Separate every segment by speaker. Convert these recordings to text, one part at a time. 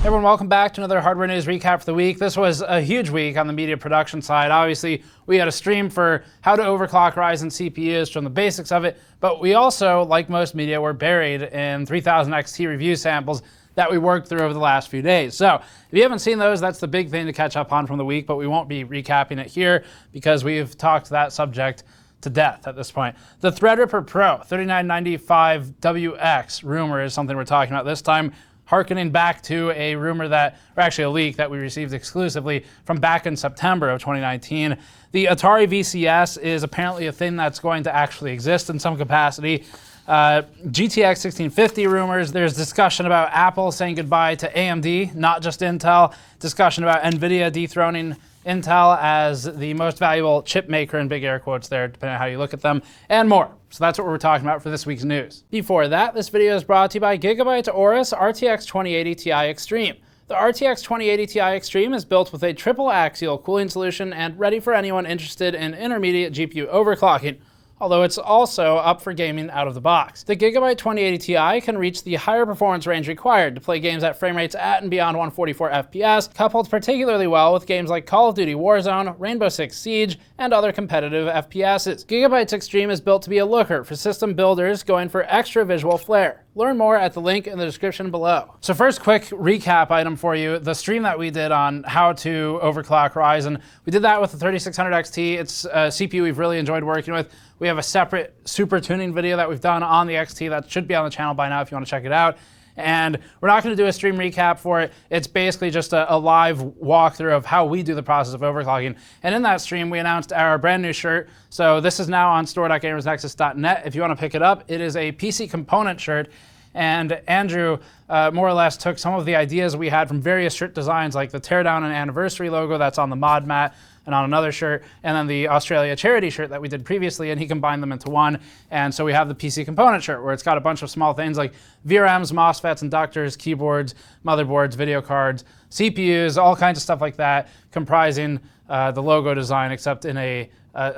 Speaker 1: Everyone, welcome back to another hardware news recap for the week. This was a huge week on the media production side. Obviously, we had a stream for how to overclock Ryzen CPUs from the basics of it, but we also, like most media, were buried in 3000 XT review samples that we worked through over the last few days. So if you haven't seen those, that's the big thing to catch up on from the week, but we won't be recapping it here because we've talked that subject to death at this point. The Threadripper Pro 3995WX rumor is something we're talking about this time, harkening back to a rumor that, or actually a leak that we received exclusively from back in September of 2019. The Atari VCS is apparently a thing that's going to actually exist in some capacity. GTX 1650 rumors, there's discussion about Apple saying goodbye to AMD, not just Intel, discussion about Nvidia dethroning Intel as the most valuable chip maker, in big air quotes there, depending on how you look at them, and more. So that's what we're talking about for this week's news. Before that, this video is brought to you by Gigabyte's Aorus RTX 2080 Ti Extreme. The RTX 2080 Ti Extreme is built with a triple axial cooling solution and ready for anyone interested in intermediate GPU overclocking, although it's also up for gaming out of the box. The Gigabyte 2080 Ti can reach the higher performance range required to play games at frame rates at and beyond 144 FPS, coupled particularly well with games like Call of Duty Warzone, Rainbow Six Siege, and other competitive FPSs. Gigabyte's Extreme is built to be a looker for system builders going for extra visual flair. Learn more at the link in the description below. So first, quick recap item for you. The stream that we did on how to overclock Ryzen, we did that with the 3600 XT. It's a CPU we've really enjoyed working with. We have a separate super tuning video that we've done on the XT that should be on the channel by now if you want to check it out. And we're not going to do a stream recap for it. It's basically just a live walkthrough of how we do the process of overclocking. And in that stream, we announced our brand new shirt. So this is now on store.gamersnexus.net. If you want to pick it up, it is a PC component shirt. And Andrew more or less took some of the ideas we had from various shirt designs, like the teardown and anniversary logo that's on the mod mat and on another shirt, and then the Australia charity shirt that we did previously, and he combined them into one. And so we have the PC component shirt, where it's got a bunch of small things like VRMs, MOSFETs, inductors, keyboards, motherboards, video cards, CPUs, all kinds of stuff like that, comprising the logo design, except in a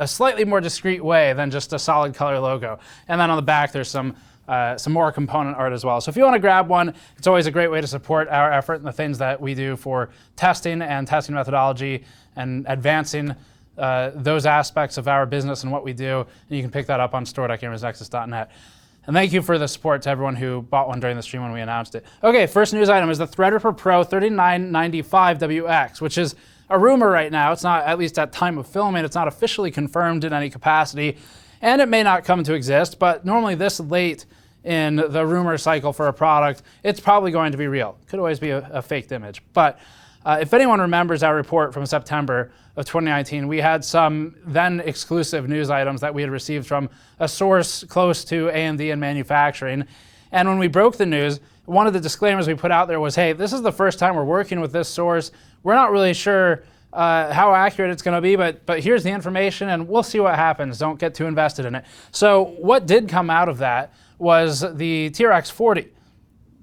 Speaker 1: slightly more discreet way than just a solid color logo. And then on the back, there's some more component art as well. So if you want to grab one, it's always a great way to support our effort and the things that we do for testing and testing methodology and advancing those aspects of our business and what we do. And you can pick that up on store.gamersnexus.net. And thank you for the support to everyone who bought one during the stream when we announced it. Okay, first news item is the Threadripper Pro 3995WX, which is a rumor right now. It's not, at least at time of filming, it's not officially confirmed in any capacity. And it may not come to exist, but normally this late in the rumor cycle for a product, it's probably going to be real. Could always be a faked image. But if anyone remembers our report from September of 2019, we had some then exclusive news items that we had received from a source close to AMD in manufacturing. And when we broke the news, one of the disclaimers we put out there was, hey, this is the first time we're working with this source. We're not really sure how accurate it's going to be, but here's the information and we'll see what happens. Don't get too invested in it. So what did come out of that was the TRX 40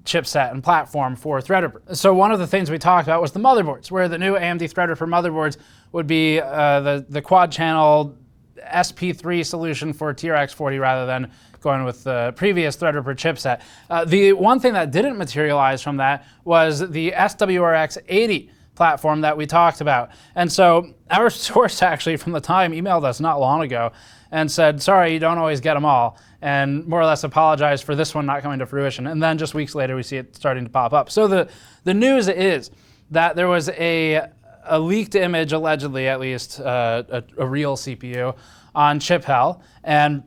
Speaker 1: chipset and platform for Threadripper. So one of the things we talked about was the motherboards, where the new AMD Threadripper motherboards would be the quad channel SP3 solution for TRX 40 rather than going with the previous Threadripper chipset. The one thing that didn't materialize from that was the SWRX 80 platform that we talked about. And so our source actually from the time emailed us not long ago and said, sorry, you don't always get them all, and more or less apologized for this one not coming to fruition. And then just weeks later, we see it starting to pop up. So the news is that there was a leaked image, allegedly at least, a real CPU on ChipHell, and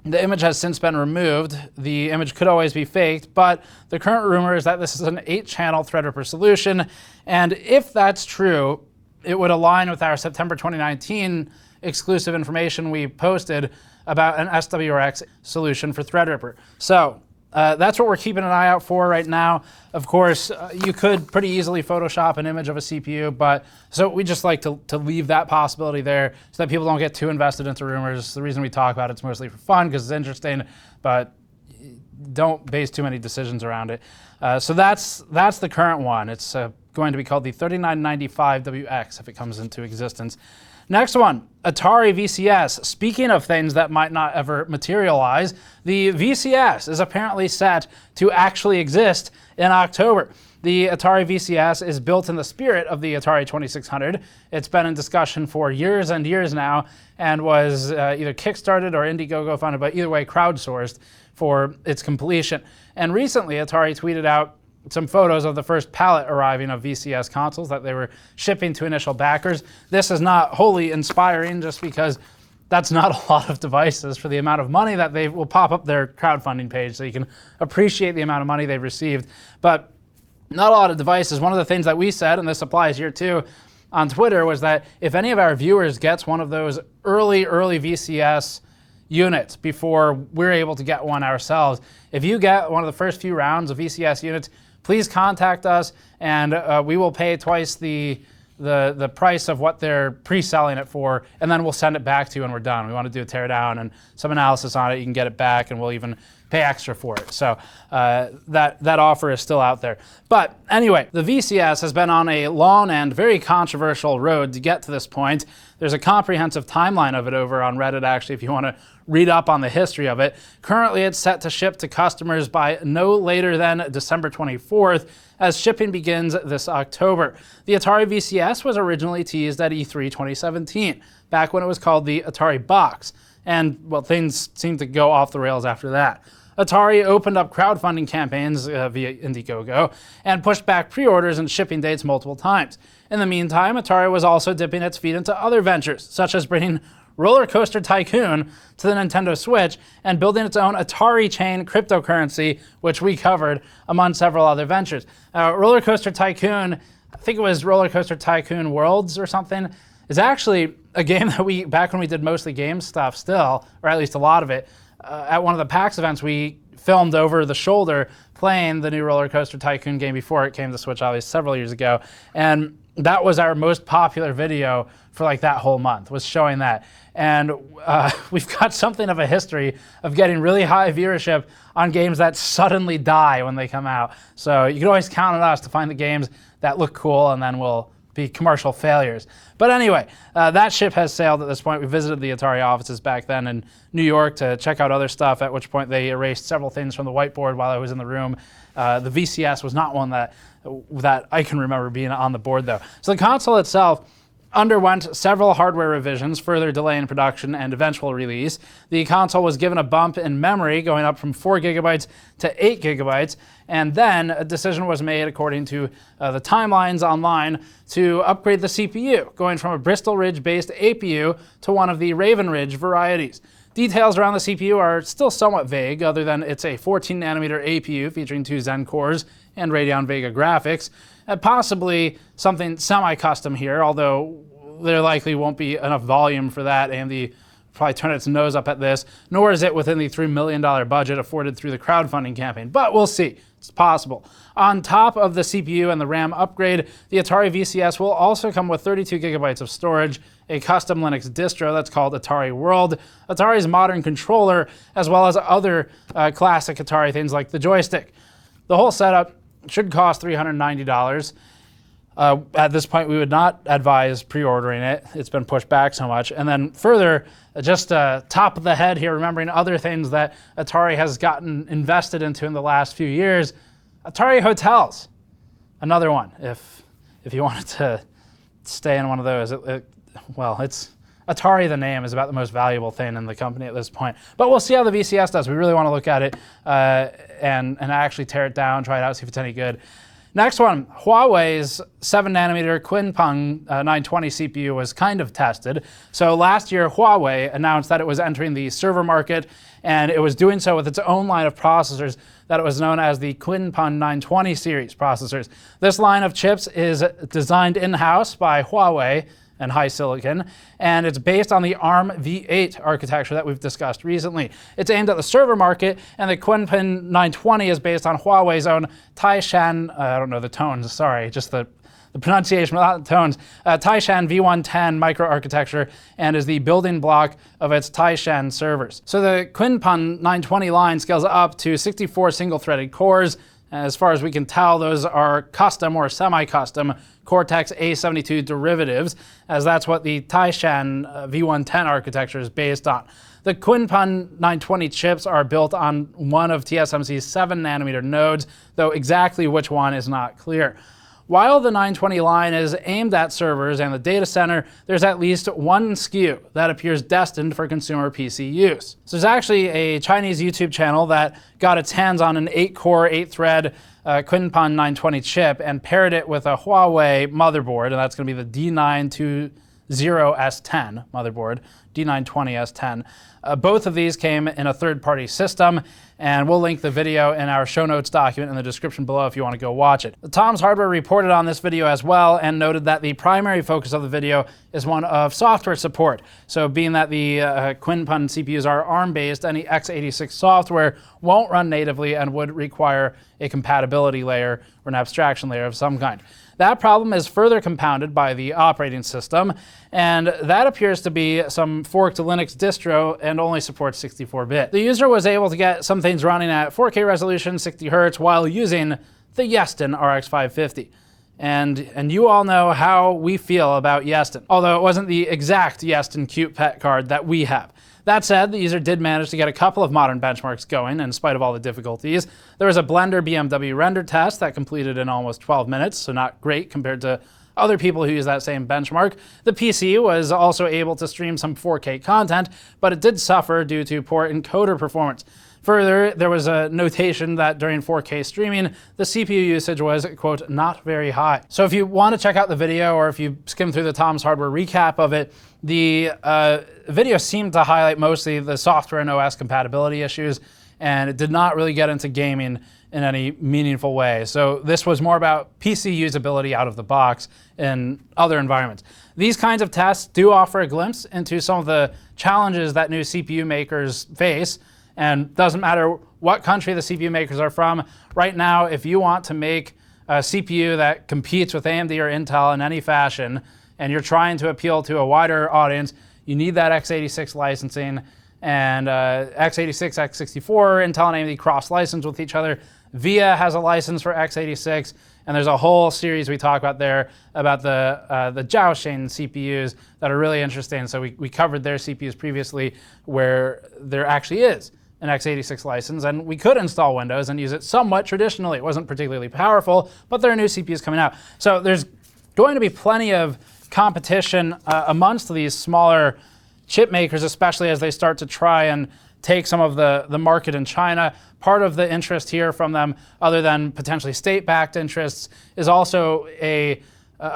Speaker 1: the image has since been removed. The image could always be faked, but the current rumor is that this is an 8-channel Threadripper solution. And if that's true, it would align with our September 2019 exclusive information we posted about an SWRX solution for Threadripper. So that's what we're keeping an eye out for right now. Of course, you could pretty easily Photoshop an image of a CPU, but so we just like to leave that possibility there so that people don't get too invested into rumors. The reason we talk about it's mostly for fun because it's interesting, but don't base too many decisions around it. So that's the current one. It's going to be called the 3995WX if it comes into existence. Next one, Atari VCS. Speaking of things that might not ever materialize, the VCS is apparently set to actually exist in October. The Atari VCS is built in the spirit of the Atari 2600. It's been in discussion for years and years now and was either Kickstarted or Indiegogo funded, but either way crowdsourced for its completion. And recently Atari tweeted out some photos of the first pallet arriving of VCS consoles that they were shipping to initial backers. This is not wholly inspiring just because that's not a lot of devices for the amount of money that they will pop up their crowdfunding page so you can appreciate the amount of money they've received. But not a lot of devices. One of the things that we said, and this applies here too, on Twitter, was that if any of our viewers gets one of those early VCS units before we're able to get one ourselves, if you get one of the first few rounds of VCS units, please contact us, and we will pay twice the price of what they're pre-selling it for, and then we'll send it back to you when we're done. We want to do a teardown and some analysis on it. You can get it back, and we'll even pay extra for it. So that offer is still out there. But anyway, the VCS has been on a long and very controversial road to get to this point. There's a comprehensive timeline of it over on Reddit, actually, if you want to read up on the history of it. Currently, it's set to ship to customers by no later than December 24th, as shipping begins this October. The Atari VCS was originally teased at E3 2017, back when it was called the Atari Box. And, well, things seemed to go off the rails after that. Atari opened up crowdfunding campaigns via Indiegogo and pushed back pre-orders and shipping dates multiple times. In the meantime, Atari was also dipping its feet into other ventures, such as bringing Roller Coaster Tycoon to the Nintendo Switch and building its own Atari chain cryptocurrency, which we covered, among several other ventures. Roller Coaster Tycoon, I think it was Roller Coaster Tycoon Worlds or something, is actually a game that back when we did mostly game stuff still, or at least a lot of it, at one of the PAX events we filmed over the shoulder playing the new Roller Coaster Tycoon game before it came to Switch, obviously several years ago. And that was our most popular video for like that whole month, was showing that. And we've got something of a history of getting really high viewership on games that suddenly die when they come out. So you can always count on us to find the games that look cool and then we'll be commercial failures. But anyway, that ship has sailed at this point. We visited the Atari offices back then in New York to check out other stuff, at which point they erased several things from the whiteboard while I was in the room. The VCS was not one that I can remember being on the board, though. So the console itself underwent several hardware revisions, further delay in production and eventual release. The console was given a bump in memory, going up from 4 gigabytes to 8 gigabytes, and then a decision was made, according to the timelines online, to upgrade the CPU, going from a Bristol Ridge-based APU to one of the Raven Ridge varieties. Details around the CPU are still somewhat vague, other than it's a 14nm APU featuring 2 Zen cores and Radeon Vega graphics, and possibly something semi-custom here, although there likely won't be enough volume for that. AMD probably turn its nose up at this, nor is it within the $3 million budget afforded through the crowdfunding campaign, but we'll see. It's possible. On top of the CPU and the RAM upgrade, the Atari VCS will also come with 32 gigabytes of storage, a custom Linux distro that's called Atari World, Atari's modern controller, as well as other classic Atari things like the joystick. The whole setup should cost $390. At this point, we would not advise pre-ordering it. It's been pushed back so much. And then further, just top of the head here, remembering other things that Atari has gotten invested into in the last few years, Atari Hotels, another one. If you wanted to stay in one of those, well, it's Atari, the name, is about the most valuable thing in the company at this point. But we'll see how the VCS does. We really want to look at it and actually tear it down, try it out, see if it's any good. Next one, Huawei's 7nm Kunpeng 920 CPU was kind of tested. So last year, Huawei announced that it was entering the server market, and it was doing so with its own line of processors that it was known as the Kunpeng 920 series processors. This line of chips is designed in-house by Huawei and HiSilicon, and it's based on the ARM v8 architecture that we've discussed recently. It's aimed at the server market, and the Kunpeng 920 is based on Huawei's own Taishan, I don't know the tones, sorry, just the pronunciation without the tones, Taishan V110 microarchitecture, and is the building block of its Taishan servers. So the Kunpeng 920 line scales up to 64 single-threaded cores, As far as we can tell, those are custom or semi-custom Cortex A72 derivatives, as that's what the Taishan V110 architecture is based on. The Kunpeng 920 chips are built on one of TSMC's 7nm nodes, though exactly which one is not clear. While the 920 line is aimed at servers and the data center, there's at least one SKU that appears destined for consumer PC use. So there's actually a Chinese YouTube channel that got its hands on an 8-core, 8-thread Kunpeng 920 chip and paired it with a Huawei motherboard, and that's going to be the D920S10 motherboard, D920S10. Both of these came in a third-party system, and we'll link the video in our show notes document in the description below if you want to go watch it. Tom's Hardware reported on this video as well and noted that the primary focus of the video is one of software support. So being that the Kunpeng CPUs are ARM-based, any x86 software won't run natively and would require a compatibility layer or an abstraction layer of some kind. That problem is further compounded by the operating system, and that appears to be some forked Linux distro and only supports 64-bit. The user was able to get some things running at 4K resolution, 60 Hz, while using the Yeston RX 550. And you all know how we feel about Yeston, although it wasn't the exact Yeston cute pet card that we have. That said, the user did manage to get a couple of modern benchmarks going in spite of all the difficulties. There was a Blender BMW render test that completed in almost 12 minutes, so not great compared to other people who use that same benchmark. The PC was also able to stream some 4K content, but it did suffer due to poor encoder performance. Further, there was a notation that during 4K streaming, the CPU usage was, quote, not very high. So if you want to check out the video, or if you skim through the Tom's Hardware recap of it, the video seemed to highlight mostly the software and OS compatibility issues, and it did not really get into gaming in any meaningful way. So this was more about PC usability out of the box in other environments. These kinds of tests do offer a glimpse into some of the challenges that new CPU makers face. And doesn't matter what country the CPU makers are from. Right now, if you want to make a CPU that competes with AMD or Intel in any fashion, and you're trying to appeal to a wider audience, you need that x86 licensing. And x86, x64, Intel and AMD cross-license with each other. VIA has a license for x86, and there's a whole series we talk about there about the Jiaoshin CPUs that are really interesting. So we covered their CPUs previously, where there actually is an x86 license, and we could install Windows and use it somewhat traditionally. It wasn't particularly powerful, but there are new CPUs coming out. So there's going to be plenty of competition amongst these smaller chip makers, especially as they start to try and take some of the market in China. Part of the interest here from them, other than potentially state-backed interests, is also a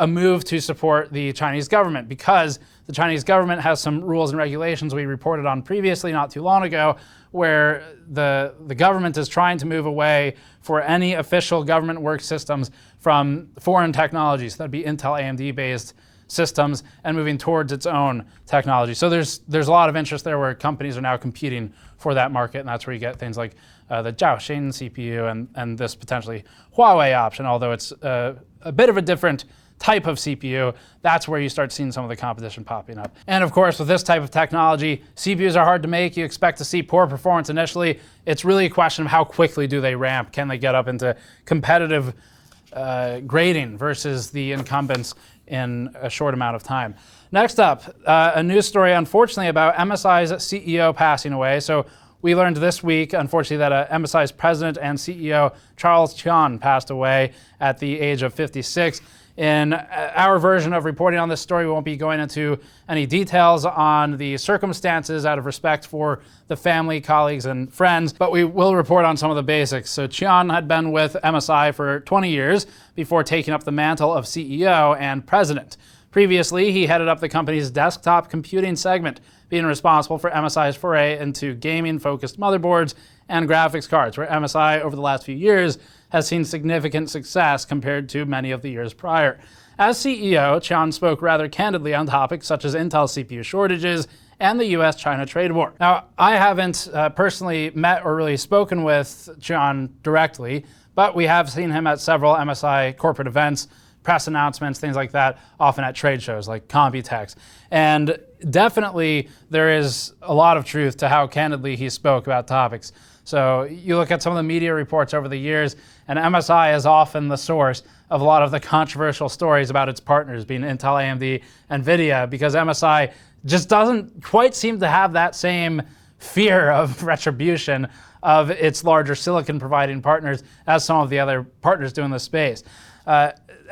Speaker 1: move to support the Chinese government, because the Chinese government has some rules and regulations we reported on previously not too long ago, where the government is trying to move away for any official government work systems from foreign technologies. That'd be Intel AMD-based systems, and moving towards its own technology. So there's a lot of interest there where companies are now competing for that market, and that's where you get things like the Jiaoshin CPU and this potentially Huawei option, although it's a bit of a different type of CPU. That's where you start seeing some of the competition popping up. And of course, with this type of technology, CPUs are hard to make. You expect to see poor performance initially. It's really a question of how quickly do they ramp. Can they get up into competitive grading versus the incumbents in a short amount of time. Next up, a news story, unfortunately, about MSI's CEO passing away. So we learned this week, unfortunately, that MSI's president and CEO, Charles Qian, passed away at the age of 56. In our version of reporting on this story, we won't be going into any details on the circumstances out of respect for the family, colleagues, and friends, but we will report on some of the basics. So Qian had been with MSI for 20 years before taking up the mantle of CEO and president. Previously, he headed up the company's desktop computing segment, being responsible for MSI's foray into gaming-focused motherboards and graphics cards, where MSI over the last few years has seen significant success compared to many of the years prior. As CEO, Qian spoke rather candidly on topics such as Intel CPU shortages and the US-China trade war. Now, I haven't personally met or really spoken with Qian directly, but we have seen him at several MSI corporate events, press announcements, things like that, often at trade shows like Computex. And definitely there is a lot of truth to how candidly he spoke about topics. So you look at some of the media reports over the years, And MSI is often the source of a lot of the controversial stories about its partners, being Intel, AMD, Nvidia, because MSI just doesn't quite seem to have that same fear of retribution of its larger silicon providing partners as some of the other partners do in this space.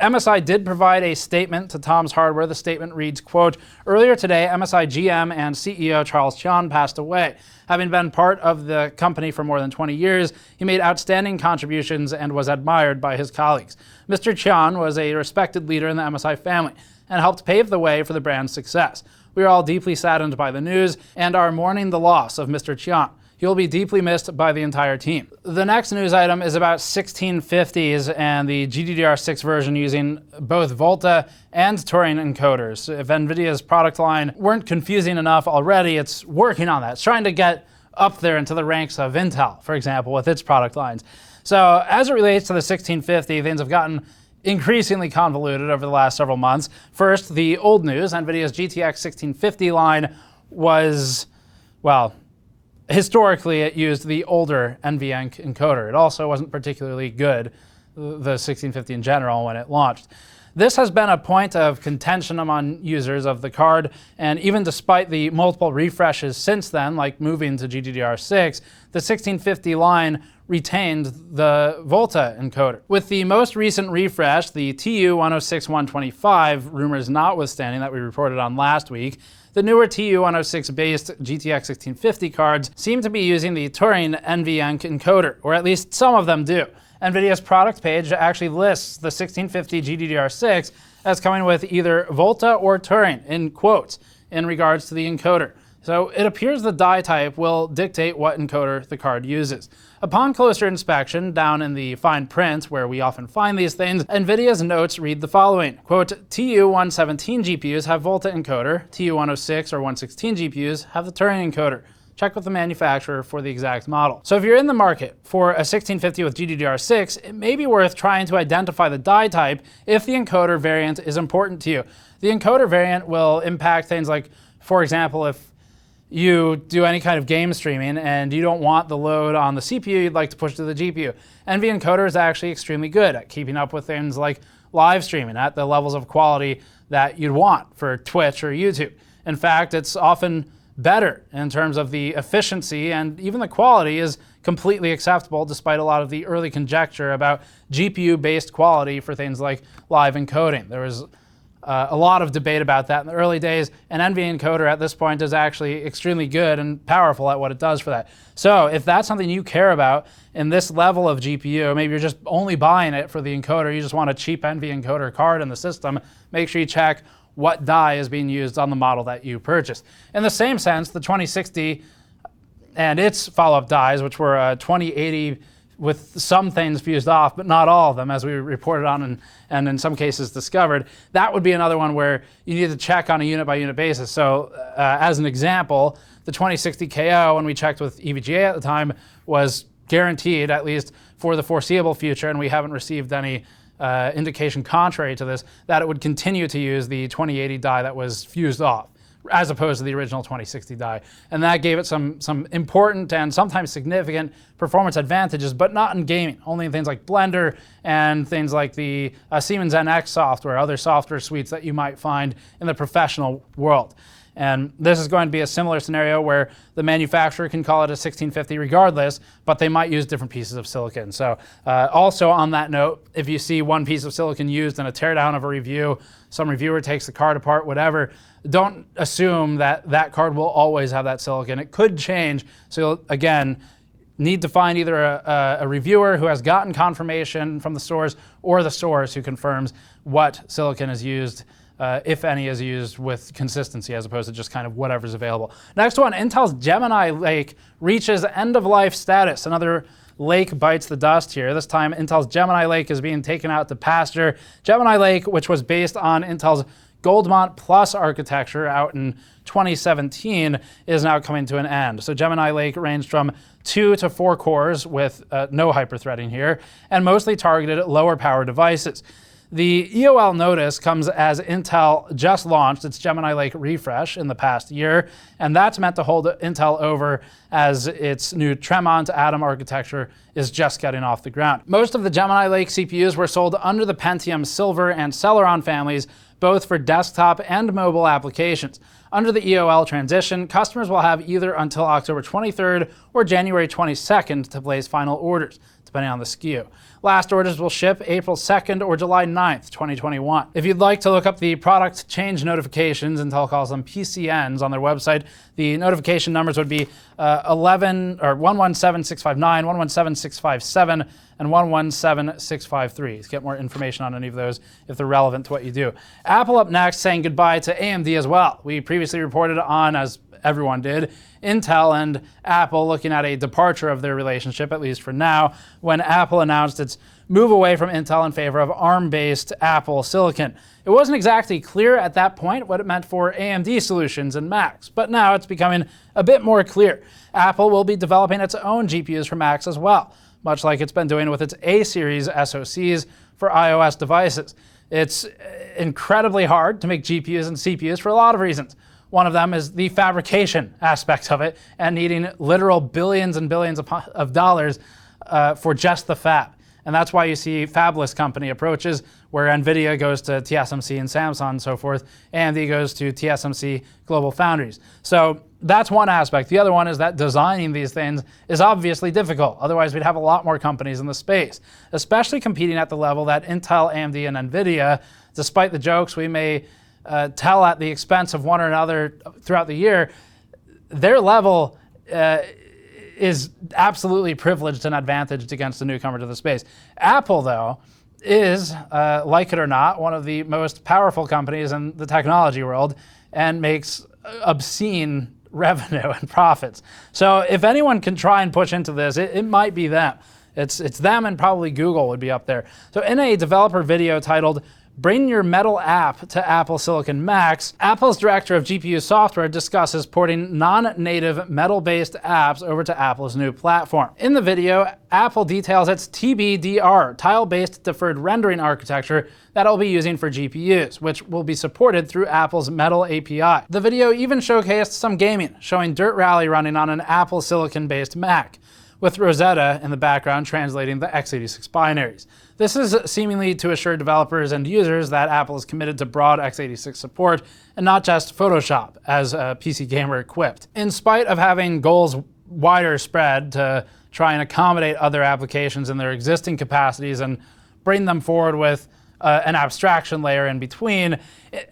Speaker 1: MSI did provide a statement to Tom's Hardware. The statement reads, quote, "Earlier today, MSI GM and CEO Charles Qian passed away. Having been part of the company for more than 20 years, he made outstanding contributions and was admired by his colleagues. Mr. Qian was a respected leader in the MSI family and helped pave the way for the brand's success. We are all deeply saddened by the news and are mourning the loss of Mr. Qian. He will be deeply missed by the entire team." The next news item is about 1650s and the GDDR6 version using both Volta and Turing encoders. If Nvidia's product line weren't confusing enough already, it's working on that. It's trying to get up there into the ranks of Intel, for example, with its product lines. So as it relates to the 1650, things have gotten increasingly convoluted over the last several months. First, the old news, Nvidia's GTX 1650 line was, well, historically, it used the older NVENC encoder. It also wasn't particularly good, the 1650 in general, when it launched. This has been a point of contention among users of the card, and even despite the multiple refreshes since then, like moving to GDDR6, the 1650 line retained the Volta encoder. With the most recent refresh, the TU-106-125, rumors notwithstanding that we reported on last week, the newer TU-106-based GTX 1650 cards seem to be using the Turing NVENC encoder, or at least some of them do. Nvidia's product page actually lists the 1650 GDDR6 as coming with either Volta or Turing, in quotes, in regards to the encoder. So it appears the die type will dictate what encoder the card uses. Upon closer inspection, down in the fine print where we often find these things, Nvidia's notes read the following, quote, "TU-117 GPUs have Volta encoder, TU-106 or 116 GPUs have the Turing encoder. Check with the manufacturer for the exact model." So if you're in the market for a 1650 with GDDR6, it may be worth trying to identify the die type if the encoder variant is important to you. The encoder variant will impact things like, for example, if you do any kind of game streaming and you don't want the load on the CPU, you'd like to push to the GPU. NVEncoder is actually extremely good at keeping up with things like live streaming at the levels of quality that you'd want for Twitch or YouTube. In fact, it's often better in terms of the efficiency, and even the quality is completely acceptable despite a lot of the early conjecture about GPU-based quality for things like live encoding. There was a lot of debate about that in the early days, and NVEncoder at this point is actually extremely good and powerful at what it does for that. So if that's something you care about in this level of GPU, maybe you're just only buying it for the encoder, you just want a cheap NVEncoder card in the system, make sure you check what die is being used on the model that you purchased. In the same sense, the 2060 and its follow-up dies, which were 2080 with some things fused off, but not all of them, as we reported on and in some cases discovered, that would be another one where you need to check on a unit-by-unit basis. So as an example, the 2060 KO, when we checked with EVGA at the time, was guaranteed, at least for the foreseeable future, and we haven't received any indication contrary to this, that it would continue to use the 2080 die that was fused off, as opposed to the original 2060 die. And that gave it some important and sometimes significant performance advantages, but not in gaming, only in things like Blender and things like the Siemens NX software, other software suites that you might find in the professional world. And this is going to be a similar scenario where the manufacturer can call it a 1650 regardless, but they might use different pieces of silicon. So also on that note, if you see one piece of silicon used in a teardown of a review, some reviewer takes the card apart, whatever, don't assume that that card will always have that silicon. It could change. So you'll, again, need to find either a reviewer who has gotten confirmation from the source or the source who confirms what silicon is used, if any is used with consistency as opposed to just kind of whatever's available. Next one, Intel's Gemini Lake reaches end-of-life status. Another Lake bites the dust here. This time, Intel's Gemini Lake is being taken out to pasture. Gemini Lake, which was based on Intel's Goldmont Plus architecture out in 2017, is now coming to an end. So Gemini Lake ranged from 2 to 4 cores with no hyperthreading here, and mostly targeted at lower power devices. The EOL notice comes as Intel just launched its Gemini Lake refresh in the past year, and that's meant to hold Intel over as its new Tremont Atom architecture is just getting off the ground. Most of the Gemini Lake CPUs were sold under the Pentium Silver and Celeron families, both for desktop and mobile applications. Under the EOL transition, customers will have either until October 23rd or January 22nd to place final orders, depending on the SKU. Last orders will ship April 2nd or July 9th, 2021. If you'd like to look up the product change notifications, Intel calls them PCNs, on their website, the notification numbers would be 117659, 117657, and 117653. To get more information on any of those if they're relevant to what you do. Apple up next, saying goodbye to AMD as well. We previously reported on, as everyone did, Intel and Apple looking at a departure of their relationship, at least for now, when Apple announced its move away from Intel in favor of ARM-based Apple silicon. It wasn't exactly clear at that point what it meant for AMD solutions and Macs, but now it's becoming a bit more clear. Apple will be developing its own GPUs for Macs as well, much like it's been doing with its A-series SoCs for iOS devices. It's incredibly hard to make GPUs and CPUs for a lot of reasons. One of them is the fabrication aspect of it and needing literal billions and billions of dollars for just the fab. And that's why you see fabless company approaches where Nvidia goes to TSMC and Samsung and so forth, AMD goes to TSMC Global Foundries. So that's one aspect. The other one is that designing these things is obviously difficult. Otherwise, we'd have a lot more companies in the space, especially competing at the level that Intel, AMD, and Nvidia, despite the jokes we may tell at the expense of one or another throughout the year, their level is absolutely privileged and advantaged against the newcomer to the space. Apple, though, is, like it or not, one of the most powerful companies in the technology world and makes obscene revenue and profits. So if anyone can try and push into this, it might be them. It's them, and probably Google would be up there. So in a developer video titled "Bring Your Metal App to Apple Silicon Macs," Apple's director of GPU software discusses porting non-native metal-based apps over to Apple's new platform. In the video, Apple details its TBDR, tile-based deferred rendering architecture that it'll be using for GPUs, which will be supported through Apple's Metal API. The video even showcased some gaming, showing Dirt Rally running on an Apple Silicon-based Mac, with Rosetta in the background translating the x86 binaries. This is seemingly to assure developers and users that Apple is committed to broad x86 support and not just Photoshop, as a PC Gamer equipped. In spite of having goals wider spread to try and accommodate other applications in their existing capacities and bring them forward with an abstraction layer in between,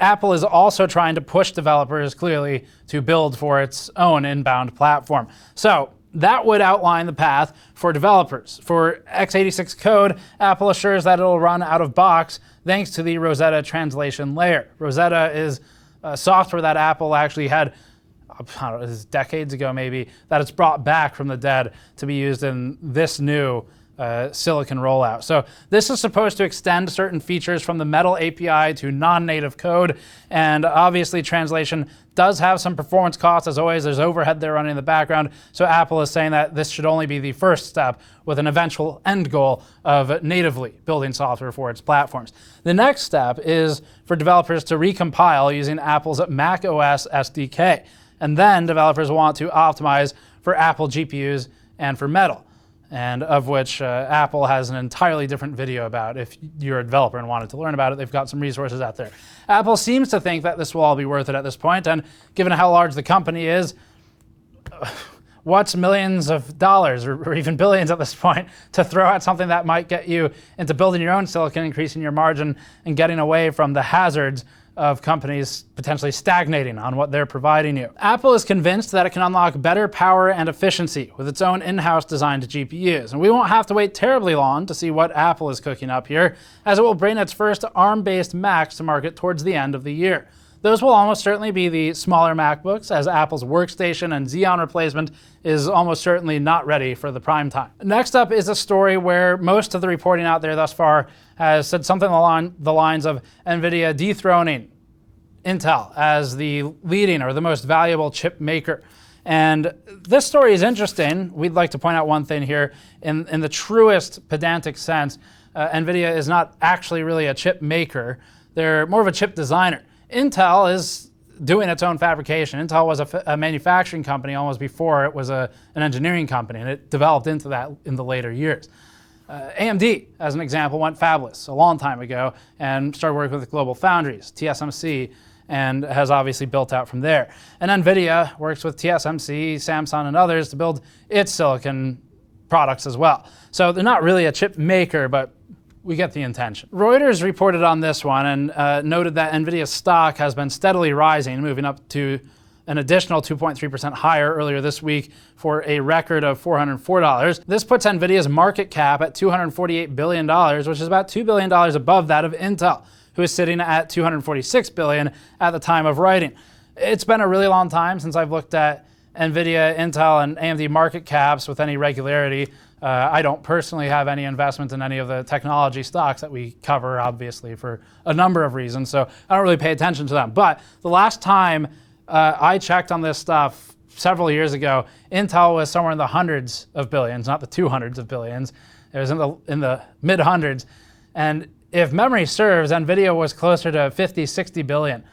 Speaker 1: Apple is also trying to push developers clearly to build for its own inbound platform. So that would outline the path for developers. For x86 code, Apple assures that it'll run out of box thanks to the Rosetta translation layer. Rosetta is software that Apple actually had, I don't know, this is decades ago maybe, that it's brought back from the dead to be used in this new silicon rollout. So this is supposed to extend certain features from the Metal API to non-native code, and obviously translation does have some performance costs. As always, there's overhead there running in the background, so Apple is saying that this should only be the first step with an eventual end goal of natively building software for its platforms. The next step is for developers to recompile using Apple's macOS SDK, and then developers want to optimize for Apple GPUs and for Metal, and of which Apple has an entirely different video about. If you're a developer and wanted to learn about it, they've got some resources out there. Apple seems to think that this will all be worth it at this point, and given how large the company is, what's millions of dollars or even billions at this point to throw at something that might get you into building your own silicon, increasing your margin, and getting away from the hazards of companies potentially stagnating on what they're providing you. Apple is convinced that it can unlock better power and efficiency with its own in-house designed GPUs, and we won't have to wait terribly long to see what Apple is cooking up here, as it will bring its first ARM-based Macs to market towards the end of the year. Those will almost certainly be the smaller MacBooks, as Apple's Workstation and Xeon replacement is almost certainly not ready for the prime time. Next up is a story where most of the reporting out there thus far has said something along the lines of Nvidia dethroning Intel as the leading or the most valuable chip maker. And this story is interesting. We'd like to point out one thing here. In the truest pedantic sense, Nvidia is not actually really a chip maker. They're more of a chip designer. Intel is doing its own fabrication. Intel was a manufacturing company almost before it was an engineering company, and it developed into that in the later years. AMD, as an example, went fabless a long time ago and started working with global foundries, TSMC, and has obviously built out from there. And Nvidia works with TSMC, Samsung, and others to build its silicon products as well. So they're not really a chip maker, but we get the intention. Reuters reported on this one and noted that Nvidia's stock has been steadily rising, moving up to an additional 2.3% higher earlier this week for a record of $404. This puts Nvidia's market cap at $248 billion, which is about $2 billion above that of Intel, who is sitting at $246 billion at the time of writing. It's been a really long time since I've looked at Nvidia, Intel, and AMD market caps with any regularity. I don't personally have any investment in any of the technology stocks that we cover, obviously, for a number of reasons, so I don't really pay attention to them. But the last time I checked on this stuff several years ago, Intel was somewhere in the hundreds of billions, not the 200s of billions. It was in the mid hundreds. And if memory serves, Nvidia was closer to 50, 60 billion.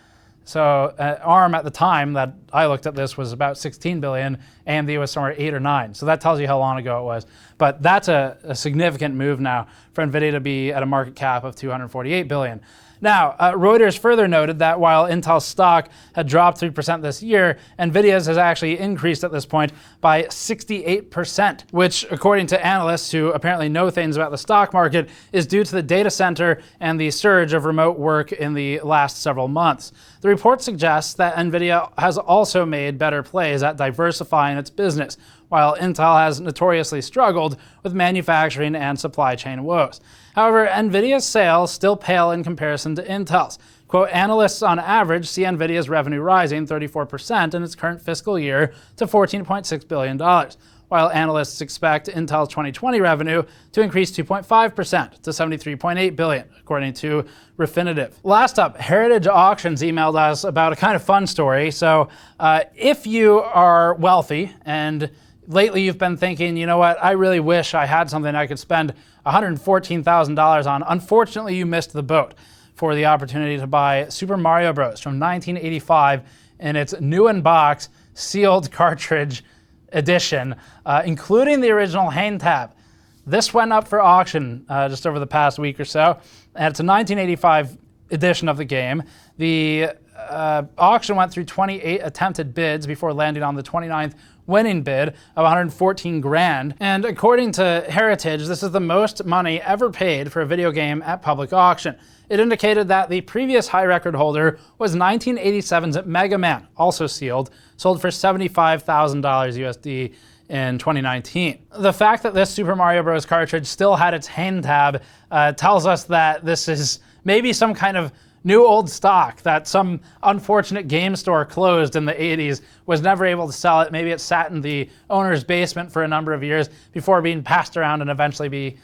Speaker 1: So ARM at the time that I looked at this was about 16 billion. AMD was somewhere 8 or 9. So that tells you how long ago it was. But that's a significant move now for Nvidia to be at a market cap of 248 billion. Now, Reuters further noted that while Intel's stock had dropped 3% this year, Nvidia's has actually increased at this point by 68%, which, according to analysts who apparently know things about the stock market, is due to the data center and the surge of remote work in the last several months. The report suggests that Nvidia has also made better plays at diversifying its business, while Intel has notoriously struggled with manufacturing and supply chain woes. However, Nvidia's sales still pale in comparison to Intel's. Quote, analysts on average see Nvidia's revenue rising 34% in its current fiscal year to $14.6 billion, while analysts expect Intel's 2020 revenue to increase 2.5% to $73.8 billion, according to Refinitiv. Last up, Heritage Auctions emailed us about a kind of fun story. So if you are wealthy and lately you've been thinking, you know what, I really wish I had something I could spend $114,000 on. Unfortunately, you missed the boat for the opportunity to buy Super Mario Bros. From 1985 in its new in box sealed cartridge edition, including the original hang tab. This went up for auction just over the past week or so, and it's a 1985 edition of the game. The auction went through 28 attempted bids before landing on the 29th winning bid of 114 grand. And according to Heritage, this is the most money ever paid for a video game at public auction. It indicated that the previous high record holder was 1987's Mega Man, also sealed, sold for $75,000 USD in 2019. The fact that this Super Mario Bros. Cartridge still had its hang tab tells us that this is maybe some kind of new old stock that some unfortunate game store closed in the 80s, was never able to sell it. Maybe it sat in the owner's basement for a number of years before being passed around and eventually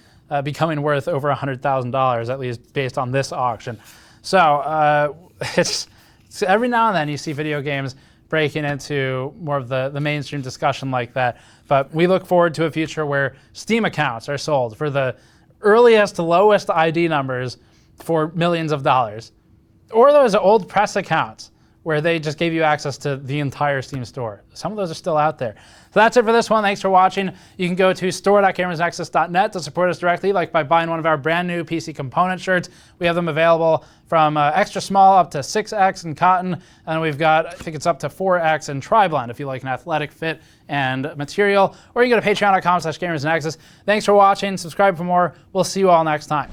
Speaker 1: becoming worth over $100,000, at least based on this auction. So it's every now and then you see video games breaking into more of the mainstream discussion like that. But we look forward to a future where Steam accounts are sold for the earliest to lowest ID numbers for millions of dollars. Or those old press accounts where they just gave you access to the entire Steam store. Some of those are still out there. So that's it for this one. Thanks for watching. You can go to store.gamersnexus.net to support us directly, like by buying one of our brand new PC component shirts. We have them available from extra small up to 6X in cotton, and we've got, I think it's up to 4X in tri-blend if you like an athletic fit and material. Or you can go to patreon.com/gamersnexus. Thanks for watching. Subscribe for more. We'll see you all next time.